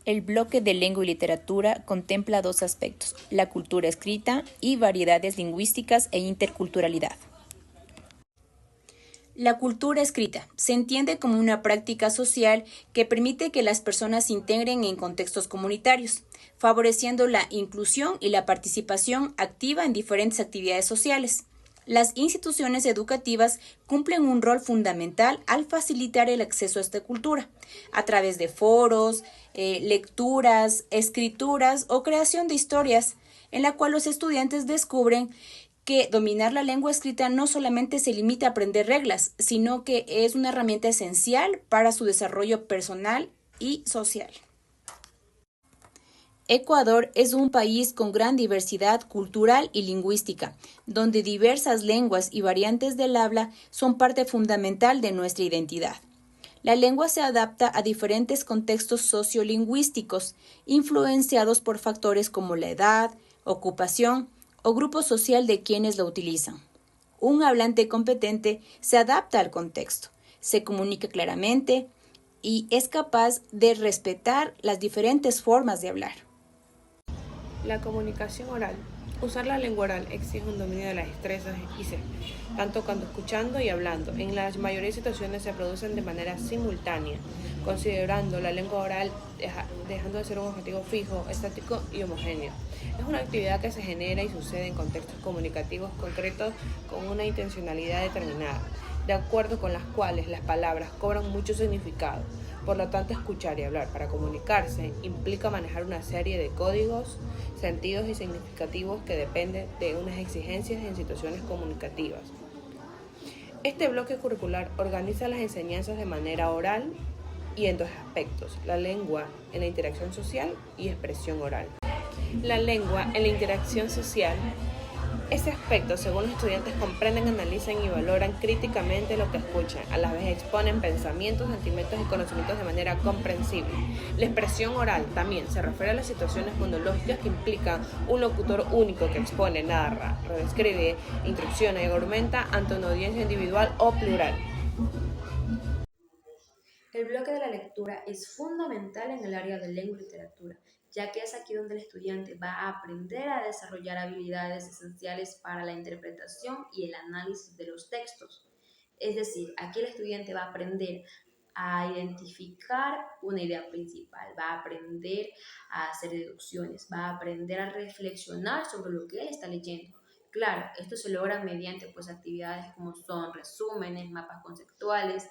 El bloque de lengua y literatura contempla dos aspectos: la cultura escrita y variedades lingüísticas e interculturalidad. La cultura escrita se entiende como una práctica social que permite que las personas se integren en contextos comunitarios, favoreciendo la inclusión y la participación activa en diferentes actividades sociales. Las instituciones educativas cumplen un rol fundamental al facilitar el acceso a esta cultura, a través de foros, lecturas, escrituras o creación de historias, en la cual los estudiantes descubren que dominar la lengua escrita no solamente se limita a aprender reglas, sino que es una herramienta esencial para su desarrollo personal y social. Ecuador es un país con gran diversidad cultural y lingüística, donde diversas lenguas y variantes del habla son parte fundamental de nuestra identidad. La lengua se adapta a diferentes contextos sociolingüísticos, influenciados por factores como la edad, ocupación o grupo social de quienes la utilizan. Un hablante competente se adapta al contexto, se comunica claramente y es capaz de respetar las diferentes formas de hablar. La comunicación oral. Usar la lengua oral exige un dominio de las destrezas tanto cuando escuchando y hablando. En la mayoría de situaciones se producen de manera simultánea, considerando la lengua oral dejando de ser un objetivo fijo, estático y homogéneo. Es una actividad que se genera y sucede en contextos comunicativos concretos con una intencionalidad determinada, de acuerdo con las cuales las palabras cobran mucho significado. Por lo tanto, escuchar y hablar para comunicarse implica manejar una serie de códigos, sentidos y significativos que dependen de unas exigencias en situaciones comunicativas. Este bloque curricular organiza las enseñanzas de manera oral y en dos aspectos: la lengua en la interacción social y expresión oral. La lengua en la interacción social. Este aspecto, según los estudiantes, comprenden, analizan y valoran críticamente lo que escuchan. A la vez exponen pensamientos, sentimientos y conocimientos de manera comprensible. La expresión oral también se refiere a las situaciones monológicas que implican un locutor único que expone, narra, redescribe, instrucciona y argumenta ante una audiencia individual o plural. El bloque de la lectura es fundamental en el área de lengua y literatura, ya que es aquí donde el estudiante va a aprender a desarrollar habilidades esenciales para la interpretación y el análisis de los textos. Es decir, aquí el estudiante va a aprender a identificar una idea principal, va a aprender a hacer deducciones, va a aprender a reflexionar sobre lo que él está leyendo. Claro, esto se logra mediante actividades como son resúmenes, mapas conceptuales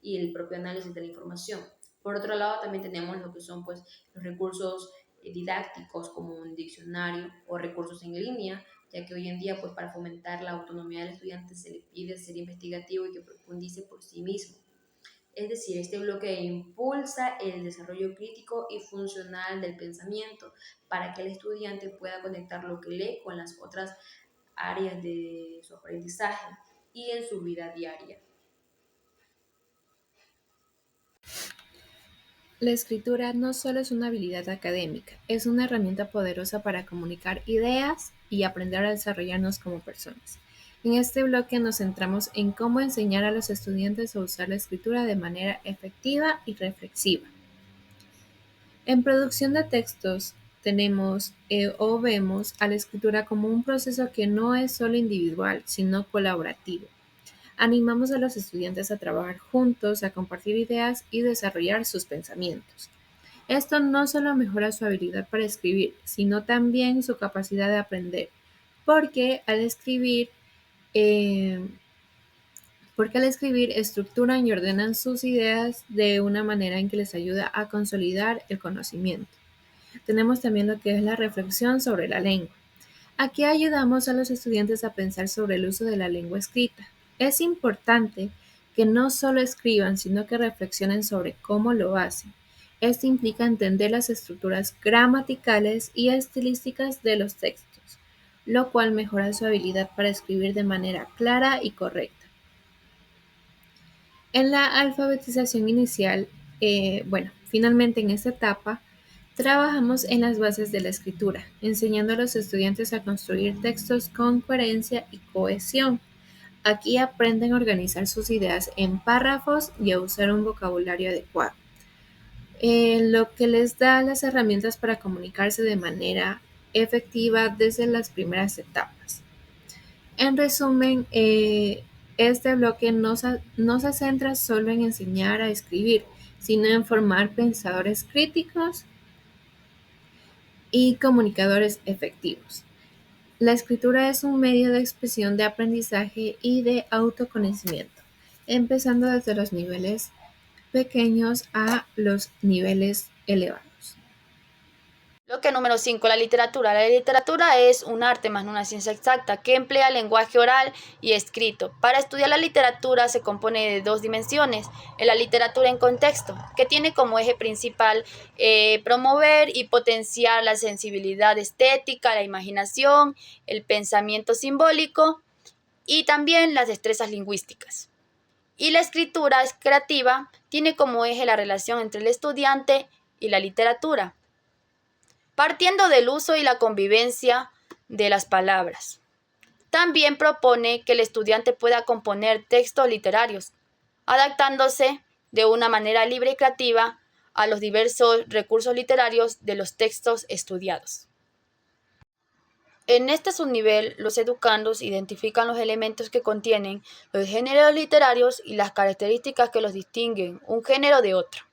y el propio análisis de la información. Por otro lado, también tenemos lo que son los recursos didácticos como un diccionario o recursos en línea, ya que hoy en día para fomentar la autonomía del estudiante se le pide ser investigativo y que profundice por sí mismo. Es decir, este bloque impulsa el desarrollo crítico y funcional del pensamiento para que el estudiante pueda conectar lo que lee con las otras áreas de su aprendizaje y en su vida diaria. La escritura no solo es una habilidad académica, es una herramienta poderosa para comunicar ideas y aprender a desarrollarnos como personas. En este bloque nos centramos en cómo enseñar a los estudiantes a usar la escritura de manera efectiva y reflexiva. En producción de textos tenemos o vemos a la escritura como un proceso que no es solo individual, sino colaborativo. Animamos a los estudiantes a trabajar juntos, a compartir ideas y desarrollar sus pensamientos. Esto no solo mejora su habilidad para escribir, sino también su capacidad de aprender, porque al escribir, eh, porque al escribir estructuran y ordenan sus ideas de una manera en que les ayuda a consolidar el conocimiento. Tenemos también lo que es la reflexión sobre la lengua. Aquí ayudamos a los estudiantes a pensar sobre el uso de la lengua escrita. Es importante que no solo escriban, sino que reflexionen sobre cómo lo hacen. Esto implica entender las estructuras gramaticales y estilísticas de los textos, lo cual mejora su habilidad para escribir de manera clara y correcta. En la alfabetización inicial, finalmente en esta etapa, trabajamos en las bases de la escritura, enseñando a los estudiantes a construir textos con coherencia y cohesión. Aquí aprenden a organizar sus ideas en párrafos y a usar un vocabulario adecuado. lo que les da las herramientas para comunicarse de manera efectiva desde las primeras etapas. En resumen, este bloque no se centra solo en enseñar a escribir, sino en formar pensadores críticos y comunicadores efectivos. La escritura es un medio de expresión de aprendizaje y de autoconocimiento, empezando desde los niveles pequeños a los niveles elevados. Bloque número 5, la literatura. La literatura es un arte más no una ciencia exacta que emplea lenguaje oral y escrito. Para estudiar la literatura se compone de dos dimensiones. La literatura en contexto, que tiene como eje principal promover y potenciar la sensibilidad estética, la imaginación, el pensamiento simbólico y también las destrezas lingüísticas. Y la escritura creativa tiene como eje la relación entre el estudiante y la literatura, partiendo del uso y la convivencia de las palabras. También propone que el estudiante pueda componer textos literarios, adaptándose de una manera libre y creativa a los diversos recursos literarios de los textos estudiados. En este subnivel, los educandos identifican los elementos que contienen los géneros literarios y las características que los distinguen un género de otro.